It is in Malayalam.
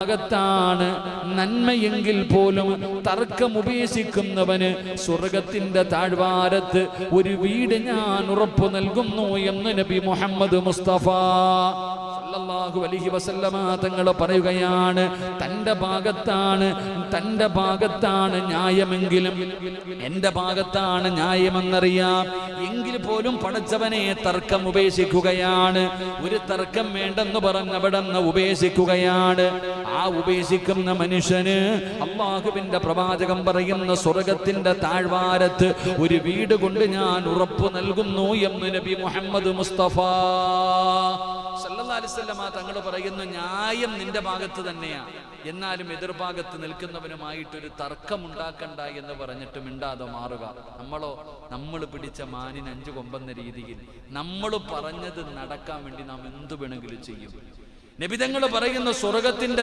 ഭാഗത്താണ് നന്മയെങ്കിൽ പോലും തർക്കം ഉപേക്ഷിക്കുന്നവന് സ്വർഗത്തിന്റെ താഴ്വാരത്ത് ഒരു വീട് ഞാൻ ഉറപ്പു നൽകുന്നു എന്ന് നബി മുഹമ്മദ് മുസ്തഫ സല്ലല്ലാഹു അലൈഹി വസല്ലമ തങ്ങൾ പറയുകയാണ്. തന്റെ ഭാഗത്താണ് ന്യായമെങ്കിലും എന്റെ ഭാഗത്താണ് ന്യായമെന്നറിയാം എങ്കിൽ പോലും പടച്ചവനെ തർക്കം ഉപേക്ഷിക്കുകയാണ്. ഒരു തർക്കം വേണ്ടെന്ന് പറഞ്ഞവിടെ നിന്ന് ഉപേക്ഷിക്കുകയാണ്. ആ ഉപേക്ഷിക്കുന്ന മനുഷ്യന് അല്ലാഹുവിന്റെ പ്രവാചകൻ പറയുന്ന സ്വർഗത്തിന്റെ താഴ്വാരത്ത് ഒരു വീട് കൊണ്ട് ഞാൻ ഉറപ്പു നൽകുന്നു എന്ന് നബി മുഹമ്മദ് മുസ്തഫ സല്ലല്ലാഹു അലൈഹി വസല്ലം തങ്ങൾ പറയുന്നു, ന്യായം നിന്റെ ഭാഗത്ത് തന്നെയാണ്, എന്നാലും എതിർഭാഗത്ത് നിൽക്കുന്നവനുമായിട്ടൊരു തർക്കം ഉണ്ടാക്കണ്ട എന്ന് പറഞ്ഞിട്ട് മിണ്ടാതെ മാറുക. നമ്മൾ പിടിച്ച മാനിന് 5 കൊമ്പെന്ന രീതിയിൽ നമ്മൾ പറഞ്ഞത് നടക്കാൻ വേണ്ടി നാം എന്തു വേണമെങ്കിലും ചെയ്യും. നബി തങ്ങൾ പറയുന്ന സ്വർഗത്തിന്റെ